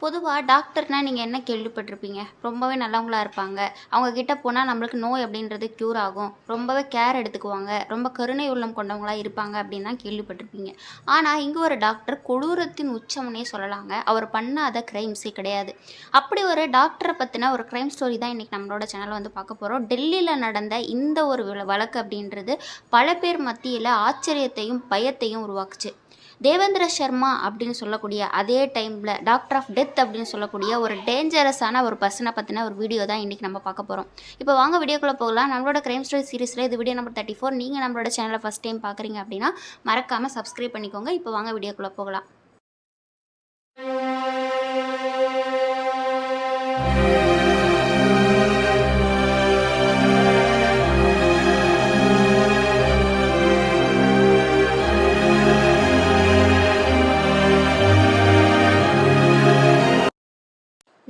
பொதுவா டாக்டர்னா நீங்க என்ன கேள்விப்பட்டிருப்பீங்க? ரொம்பவே நல்லவங்களா இருப்பாங்க. அவங்க கிட்ட போனா நம்மளுக்கு நோய் அப்படின்றது க்யூர் ஆகும். ரொம்பவே கேர் எடுத்துக்குவாங்க. ரொம்ப கருணை உள்ளம் கொண்டவங்களா இருப்பாங்க அப்படின்னு தான் கேள்விப்பட்டிருப்பீங்க. ஆனா, இங்க ஒரு டாக்டர் கொடூரத்தின் உச்சம்னே சொல்லலாங்க. அவர் பண்ணாத கிரைம்ஸே கிடையாது. அப்படி ஒரு டாக்டர பத்தின ஒரு கிரைம் ஸ்டோரி தான் இன்னைக்கு நம்மளோட சேனல்ல வந்து பார்க்க போறோம். டெல்லியில நடந்த இந்த ஒரு வழக்கு அப்படின்றது பல பேர் மத்தியில ஆச்சரியத்தையும், பயத்தையும் உருவாக்குச்சு. தேவேந்திர சர்மா அப்படின்னு சொல்லக்கூடிய அதே டைமில் டாக்டர் ஆஃப் டெத் அப்படின்னு சொல்லக்கூடிய ஒரு டேஞ்சரஸான ஒரு பர்சனை பற்றின ஒரு வீடியோ தான் இன்றைக்கி நம்ம பார்க்க போகிறோம். இப்போ வாங்க வீடியோக்குள்ளே போகலாம். நம்மளோட கிரைம் ஸ்டோரி சீரிஸில் இது வீடியோ நம்பர் 34. நீங்கள் நம்மளோட சேனலை ஃபஸ்ட் டைம் பார்க்குறீங்க அப்படின்னா மறக்காமல் சப்ஸ்கிரைப் பண்ணிக்கோங்க. இப்போ வாங்க வீடியோக்குள்ளே போகலாம்.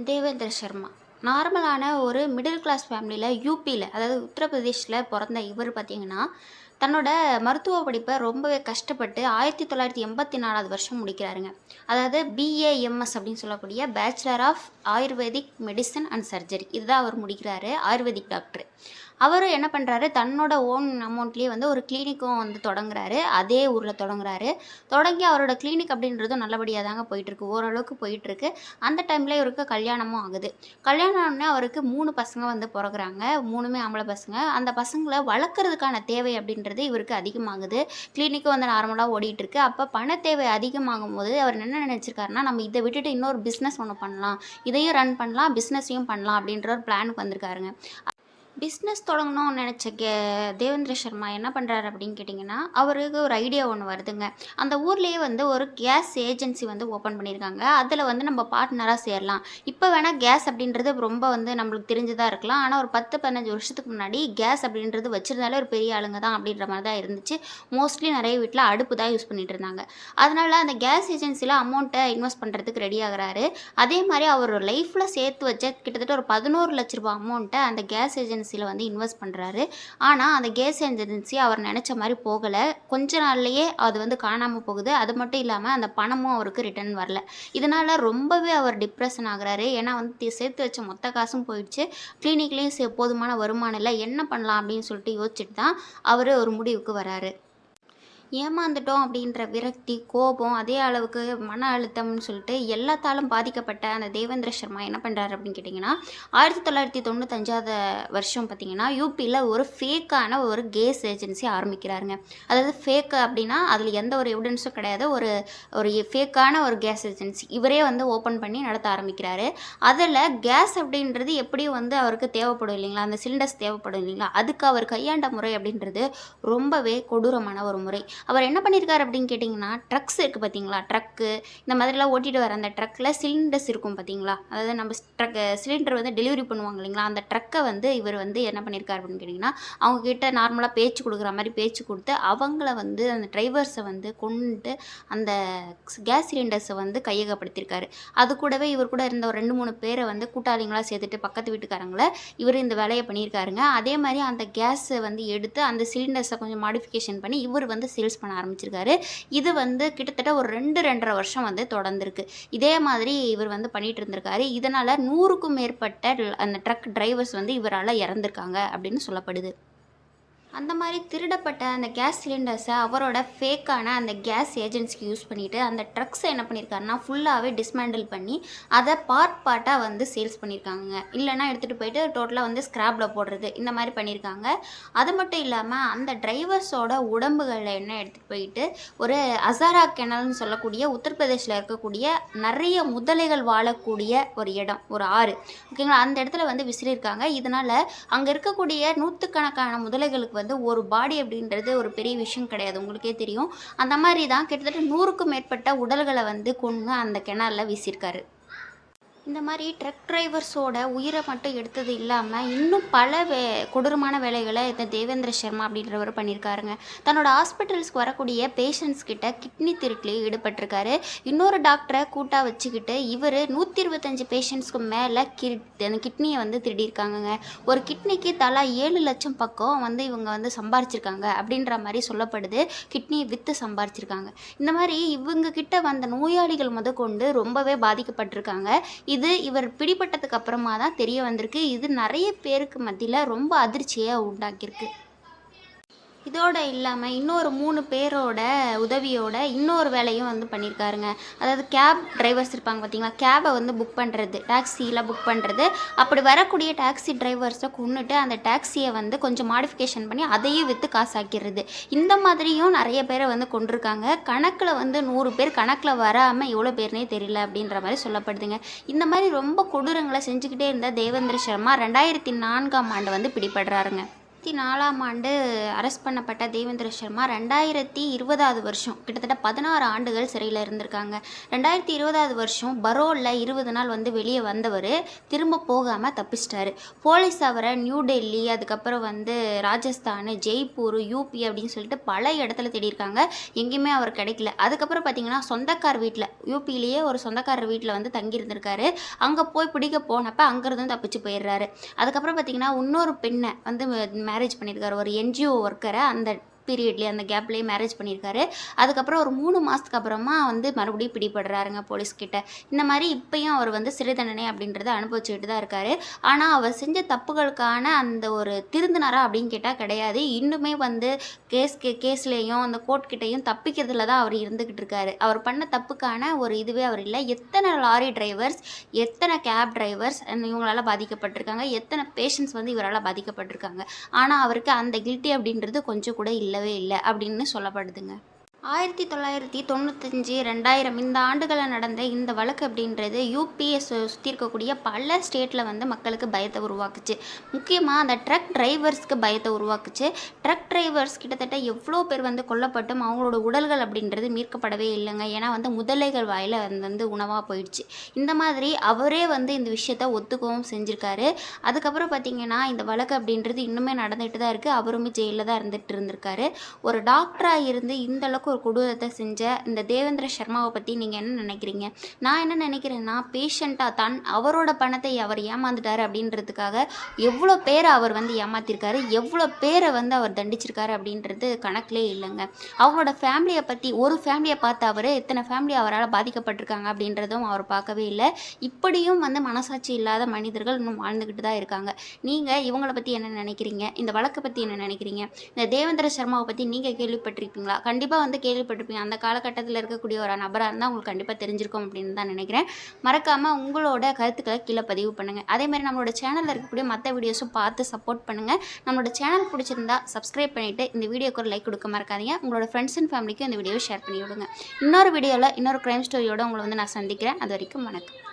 தேவேந்திர சர்மா நார்மலான ஒரு மிடில் கிளாஸ் ஃபேமிலியில் யூபியில், அதாவது உத்தரப்பிரதேஷில் பிறந்த இவர் பார்த்திங்கன்னா தன்னோட மருத்துவ படிப்பை ரொம்பவே கஷ்டப்பட்டு 1984 வருஷம் முடிக்கிறாருங்க. அதாவது பிஏஎம்எஸ் அப்படின்னு சொல்லக்கூடிய bachelor of ayurvedic medicine and surgery, இதுதான் அவர் முடிக்கிறாரு. Ayurvedic doctor. அவர் என்ன பண்ணுறாரு, தன்னோட ஓன் அமௌண்ட்லேயே வந்து ஒரு கிளினிக்கும் வந்து தொடங்குறாரு. அதே ஊரில் தொடங்கி அவரோட கிளினிக் அப்படின்றதும் நல்லபடியாக தாங்க போயிட்டுருக்கு, ஓரளவுக்கு போயிட்டுருக்கு. அந்த டைமில் இவருக்கு கல்யாணமும் ஆகுது. கல்யாணம் ஆனோடனே அவருக்கு 3 பசங்க வந்து பிறகுறாங்க. 3மே ஆம்பளை பசங்க. அந்த பசங்களை வளர்க்குறதுக்கான தேவை அப்படின்றது இவருக்கு அதிகமாகுது. கிளினிக்கும் வந்து நார்மலாக ஓடிட்டுருக்கு. அப்போ பண தேவை அதிகமாகும் போது அவர் என்ன நினச்சிருக்காருன்னா, நம்ம இதை விட்டுட்டு இன்னொரு பிஸ்னஸ் ஒன்று பண்ணலாம், இதையும் ரன் பண்ணலாம், பிஸ்னஸையும் பண்ணலாம் அப்படின்ற ஒரு பிளானுக்கு வந்திருக்காருங்க. பிஸ்னஸ் தொடங்கணும்னு நினச்ச தேவேந்திர சர்மா என்ன பண்ணுறாரு அப்படின்னு கேட்டிங்கன்னா, அவருக்கு ஒரு ஐடியா ஒன்று வருதுங்க. அந்த ஊர்லேயே வந்து ஒரு கேஸ் ஏஜென்சி வந்து ஓப்பன் பண்ணியிருக்காங்க. அதில் வந்து நம்ம பார்ட்னராக சேரலாம். இப்போ வேணால் கேஸ் அப்படின்றது ரொம்ப வந்து நம்மளுக்கு தெரிஞ்சதாக இருக்கலாம். ஆனால் ஒரு 10-15 வருஷத்துக்கு முன்னாடி கேஸ் அப்படின்றது வச்சுருந்தாலே ஒரு பெரிய ஆளுங்க தான் அப்படின்ற மாதிரி தான் இருந்துச்சு. மோஸ்ட்லி நிறைய வீட்டில் அடுப்பு தான் யூஸ் பண்ணிட்டு இருந்தாங்க. அதனால் அந்த கேஸ் ஏஜென்சியில் அமௌண்ட்டை இன்வெஸ்ட் பண்ணுறதுக்கு ரெடி ஆகிறாரு. அதே மாதிரி அவர் லைஃப்பில் சேர்த்து வச்ச கிட்டத்தட்ட ஒரு 11 லட்ச ரூபா அமௌண்ட்டை அந்த கேஸ் ஏஜென்சியில் வந்து இன்வெஸ்ட் பண்ணுறாரு. ஆனால் அந்த கேஸ் ஏஜென்சி அவர் நினச்ச மாதிரி போகலை. கொஞ்ச நாள்லேயே அது வந்து காணாமல் போகுது. அது மட்டும் இல்லாமல் அந்த பணமும் அவருக்கு ரிட்டர்ன் வரல. இதனால் ரொம்பவே அவர் டிப்ரெஷன் ஆகுறாரு. ஏன்னா வந்து சேர்த்து வச்ச மொத்த காசும் போயிடுச்சு. கிளினிக்லேயும் போதுமான வருமானம் இல்லை. என்ன பண்ணலாம் அப்படின்னு சொல்லிட்டு யோசிச்சுட்டு தான் அவர் ஒரு முடிவுக்கு வராரு. ஏமாந்துட்டோம் அப்படின்ற விரக்தி, கோபம், அதே அளவுக்கு மன அழுத்தம்னு சொல்லிட்டு எல்லாத்தாலும் பாதிக்கப்பட்ட அந்த தேவேந்திர சர்மா என்ன பண்ணுறாரு அப்படின்னு கேட்டிங்கன்னா, 1995 வருஷம் பார்த்திங்கன்னா யூபியில் ஒரு ஃபேக்கான ஒரு கேஸ் ஏஜென்சி ஆரம்பிக்கிறாருங்க. அதாவது ஃபேக்கு அப்படின்னா அதில் எந்த ஒரு எவிடன்ஸும் கிடையாது. ஒரு ஃபேக்கான ஒரு கேஸ் ஏஜென்சி இவரே வந்து ஓப்பன் பண்ணி நடத்த ஆரம்பிக்கிறாரு. அதில் கேஸ் அப்படின்றது எப்படியும் வந்து அவருக்கு தேவைப்படும் இல்லைங்களா, அந்த சிலிண்டர்ஸ் தேவைப்படும் இல்லைங்களா, அதுக்கு அவர் கையாண்ட முறை அப்படின்றது ரொம்பவே கொடூரமான ஒரு முறை. அவர் என்ன பண்ணியிருக்காரு அப்படின்னு கேட்டிங்கன்னா, ட்ரக்ஸ் இருக்குது பார்த்தீங்களா, ட்ரக்கு இந்த மாதிரிலாம் ஓட்டிகிட்டு வர அந்த ட்ரக்கில் சிலிண்டர்ஸ் இருக்கும் பார்த்தீங்களா, அதாவது நம்ம சிலிண்டர் வந்து டெலிவரி பண்ணுவாங்க இல்லைங்களா, அந்த ட்ரக்கை வந்து இவர் வந்து என்ன பண்ணியிருக்காரு அப்படின்னு கேட்டிங்கன்னா, அவங்கக்கிட்ட நார்மலாக பேச்சு கொடுக்குற மாதிரி பேச்சு கொடுத்து அவங்கள வந்து அந்த டிரைவர்ஸை வந்து கொண்டுட்டு அந்த கேஸ் சிலிண்டர்ஸை வந்து கையகப்படுத்தியிருக்காரு. அது கூடவே இவர் கூட இருந்த ஒரு 2-3 பேரை வந்து கூட்டாளிங்களாக சேர்த்துட்டு பக்கத்து வீட்டுக்காரங்களை இவர் இந்த வேலையை பண்ணியிருக்காருங்க. அதே மாதிரி அந்த கேஸை வந்து எடுத்து அந்த சிலிண்டர்ஸை கொஞ்சம் மாடிஃபிகேஷன் பண்ணி இவர் வந்து சேல்ஸ் பண்ண ஆரம்பிச்சிருக்காரு. இது வந்து கிட்டத்தட்ட ஒரு 2-2.5 வருஷம் வந்து தொடர்ந்துருக்கு. இதே மாதிரி இவர் வந்து பண்ணிட்டு இருந்திருக்காரு. இதனால 100க்கும் மேற்பட்ட அந்த ட்ரக் டிரைவர்ஸ் வந்து இவரால் இறந்துருக்காங்க அப்படின்னு சொல்லப்படுது. அந்த மாதிரி திருடப்பட்ட அந்த கேஸ் சிலிண்டர்ஸை அவரோட ஃபேக்கான அந்த கேஸ் ஏஜென்சிக்கு யூஸ் பண்ணிவிட்டு அந்த ட்ரக்ஸை என்ன பண்ணியிருக்காருன்னா ஃபுல்லாகவே டிஸ்மேண்டில் பண்ணி அதை பார்ட்டாக வந்து சேல்ஸ் பண்ணியிருக்காங்க. இல்லைனா எடுத்துகிட்டு போயிட்டு டோட்டலாக வந்து ஸ்க்ராப்பில் போடுறது, இந்த மாதிரி பண்ணியிருக்காங்க. அது மட்டும் இல்லாமல் அந்த டிரைவர்ஸோட உடம்புகளில் என்ன எடுத்துகிட்டு போயிட்டு ஒரு அசாரா கெனல்னு சொல்லக்கூடிய உத்தரப்பிரதேசில் இருக்கக்கூடிய நிறைய முதலைகள் வாழக்கூடிய ஒரு இடம், ஒரு ஆறு, ஓகேங்களா, அந்த இடத்துல வந்து விசிறியிருக்காங்க. இதனால் அங்கே இருக்கக்கூடிய 100கணக்கான முதலைகளுக்கு வந்து ஒரு பாடி அப்படின்றது ஒரு பெரிய விஷயம் கிடையாது, உங்களுக்கே தெரியும். அந்த மாதிரி தான் கிட்டத்தட்ட 100க்கும் மேற்பட்ட உடல்களை வந்து கொண்டு அந்த கிணறுல வீசியிருக்காரு. இந்த மாதிரி ட்ரக் டிரைவர்ஸோட உயிரை மட்டும் எடுத்தது இல்லாமல் இன்னும் பல கொடூரமான வேலைகளை இந்த தேவேந்திர சர்மா அப்படின்றவர் பண்ணியிருக்காருங்க. தன்னோட ஹாஸ்பிட்டல்ஸ்க்கு வரக்கூடிய பேஷண்ட்ஸ் கிட்ட கிட்னி திருட்டுலேயே ஈடுபட்டிருக்காரு. இன்னொரு டாக்டரை கூட்டாக வச்சுக்கிட்டு இவர் 125 பேஷண்ட்ஸ்க்கு மேலே அந்த கிட்னியை வந்து திருடியிருக்காங்கங்க. ஒரு கிட்னிக்கு தலா 7 லட்சம் பக்கம் வந்து இவங்க வந்து சம்பாரிச்சிருக்காங்க அப்படின்ற மாதிரி சொல்லப்படுது. கிட்னியை விற்று சம்பாரிச்சிருக்காங்க. இந்த மாதிரி இவங்க கிட்ட வந்த நோயாளிகள் முதற்கொண்டு ரொம்பவே பாதிக்கப்பட்டிருக்காங்க. இது இவர் பிடிபட்டதுக்கு அப்புறமா தான் தெரிய வந்திருக்கு. இது நிறைய பேருக்கு மத்தியில் ரொம்ப அதிர்ச்சியை உண்டாக்கியிருக்கு. இதோடு இல்லாமல் இன்னொரு 3 பேரோட உதவியோட இன்னொரு வேலையும் வந்து பண்ணியிருக்காருங்க. அதாவது கேப் டிரைவர்ஸ் இருப்பாங்க பார்த்தீங்களா, கேபை வந்து புக் பண்ணுறது, டாக்ஸியில் புக் பண்ணுறது. அப்படி வரக்கூடிய டாக்ஸி டிரைவர்ஸை கொண்டுட்டு அந்த டாக்ஸியை வந்து கொஞ்சம் மாடிஃபிகேஷன் பண்ணி அதையும் விற்று காசாக்கிடுறது. இந்த மாதிரியும் நிறைய பேரை வந்து கொண்டிருக்காங்க. கணக்கில் வந்து 100 பேர் கணக்கில் வராமல் எவ்வளோ பேர்னே தெரியல அப்படின்ற மாதிரி சொல்லப்படுதுங்க. இந்த மாதிரி ரொம்ப கொடூரங்களை செஞ்சுக்கிட்டே இருந்த தேவேந்திர சர்மா 2004ஆம் ஆண்டு வந்து பிடிபடுறாருங்க. 2004ஆம் ஆண்டு அரெஸ்ட் பண்ணப்பட்ட தேவேந்திர சர்மா 2020 வருஷம் கிட்டத்தட்ட 16 ஆண்டுகள் சிறையில் இருந்திருக்காங்க. 2020 வருஷம் பரோலில் 20 நாள் வந்து வெளியே வந்தவர் திரும்ப போகாமல் தப்பிச்சிட்டாரு. போலீஸ் அவரை நியூ டெல்லி, அதுக்கப்புறம் வந்து ராஜஸ்தான், ஜெய்ப்பூர், யூபி அப்படின்னு சொல்லிட்டு பல இடத்துல தேடியிருக்காங்க. எங்கேயுமே அவர் கிடைக்கல. அதுக்கப்புறம் பார்த்தீங்கன்னா சொந்தக்கார் வீட்டில், யூபியிலேயே ஒரு சொந்தக்காரர் வீட்டில் வந்து தங்கியிருந்திருக்காரு. அங்கே போய் பிடிக்க போனப்போ அங்கேருந்து தப்பிச்சு போயிடுறாரு. அதுக்கப்புறம் பார்த்தீங்கன்னா இன்னொரு பெண்ணை வந்து மேரேஜ் பண்ணியிருக்காரு. ஒரு என்ஜிஓ ஒர்க்கரை அந்த பீரியட்லேயே அந்த கேப்லேயே மேரேஜ் பண்ணியிருக்காரு. அதுக்கப்புறம் ஒரு 3 மாதத்துக்கு அப்புறமா வந்து மறுபடியும் பிடிபடுறாருங்க போலீஸ்கிட்ட. இந்த மாதிரி இப்போயும் அவர் வந்து சிறை தண்டனை அப்படின்றத அனுபவிச்சுக்கிட்டு தான் இருக்கார். ஆனால் அவர் செஞ்ச தப்புகளுக்கான அந்த ஒரு திருந்தினாரா அப்படின்னு கேட்டால் கிடையாது. இன்னுமே வந்து கேஸ்லேயும் அந்த கோர்ட்கிட்டையும் தப்பிக்கிறதுல தான் அவர் இருந்துக்கிட்டு இருக்காரு. அவர் பண்ண தப்புக்கான ஒரு இதுவே அவர் இல்லை. எத்தனை லாரி டிரைவர்ஸ், எத்தனை கேப் டிரைவர்ஸ் இவங்களால் பாதிக்கப்பட்டிருக்காங்க, எத்தனை பேஷண்ட்ஸ் வந்து இவரால் பாதிக்கப்பட்டிருக்காங்க. ஆனால் அவருக்கு அந்த கில்ட்டி அப்படின்றது கொஞ்சம் கூட இல்லவே இல்லை அப்படின்னு சொல்லப்படுதுங்க. 1995, 2000 இந்த ஆண்டுகளில் நடந்த இந்த வழக்கு அப்படின்றது யூபியை சுற்றி இருக்கக்கூடிய பல ஸ்டேட்டில் வந்து மக்களுக்கு பயத்தை உருவாக்குச்சு. முக்கியமாக அந்த ட்ரக் டிரைவர்ஸ்க்கு பயத்தை உருவாக்குச்சு. ட்ரக் டிரைவர்ஸ் கிட்டத்தட்ட எவ்வளோ பேர் வந்து கொல்லப்பட்டும் அவங்களோட உடல்கள் அப்படின்றது மீட்கப்படவே இல்லைங்க. ஏன்னா வந்து முதலைகள் வாயில் வந்து உணவாக போயிடுச்சு. இந்த மாதிரி அவரே வந்து இந்த விஷயத்த ஒத்துக்கவும் செஞ்சுருக்காரு. அதுக்கப்புறம் பார்த்திங்கன்னா இந்த வழக்கு அப்படின்றது இன்னுமே நடந்துகிட்டு தான் இருக்குது. அவருமே ஜெயிலில் தான் இருந்திருக்காரு. ஒரு டாக்டராக இருந்து இந்த அளவுக்கு ஒரு கொடூரத்தை செஞ்ச இந்த தேவேந்திர சர்மாவை பற்றி நீங்கள் என்ன நினைக்கிறீங்க? நான் என்ன நினைக்கிறேன்னா, பேஷண்ட்டாக அவரோட பணத்தை அவர் ஏமாந்துட்டார் அப்படின்றதுக்காக எவ்வளோ பேரை அவர் வந்து ஏமாத்திருக்காரு, எவ்வளோ பேரை வந்து அவர் தண்டிச்சிருக்காரு அப்படின்றது கணக்கிலே இல்லைங்க. அவரோட ஃபேமிலியை பற்றி, ஒரு ஃபேமிலியை பார்த்து அவர் எத்தனை ஃபேமிலி அவரால் பாதிக்கப்பட்டிருக்காங்க அப்படின்றதும் அவர் பார்க்கவே இல்லை. இப்படியும் வந்து மனசாட்சி இல்லாத மனிதர்கள் இன்னும் வாழ்ந்துக்கிட்டு தான் இருக்காங்க. நீங்கள் இவங்களை பற்றி என்ன நினைக்கிறீங்க? இந்த வழக்கை பற்றி என்ன நினைக்கிறீங்க? இந்த தேவேந்திர சர்மாவை பற்றி நீங்கள் கேள்விப்பட்டிருக்கீங்களா? கண்டிப்பாக வந்து கேள்விப்பட்டிருப்பீங்க. அந்த காலகட்டத்தில் இருக்கக்கூடிய ஒரு நபராக இருந்தால் உங்களுக்கு கண்டிப்பாக தெரிஞ்சிருக்கும் அப்படின்னு தான் நினைக்கிறேன். மறக்காமல் உங்களோட கருத்துக்களை கீழே பதிவு பண்ணுங்கள். அதேமாதிரி நம்மளோட சேனலில் இருக்கக்கூடிய மற்ற வீடியோஸும் பார்த்து சப்போர்ட் பண்ணுங்கள். நம்மளோட சேனல் பிடிச்சிருந்தா சப்ஸ்கிரைப் பண்ணிவிட்டு இந்த வீடியோக்கு ஒரு லைக் கொடுக்க மறக்காதீங்க. உங்களோட ஃப்ரெண்ட்ஸ் அண்ட் ஃபேமிலிக்கும் இந்த வீடியோவை ஷேர் பண்ணி விடுங்க. இன்னொரு வீடியோவில் இன்னொரு க்ரைம் ஸ்டோரியோடு உங்களை வந்து நான் சந்திக்கிறேன். அது வரைக்கும் வணக்கம்.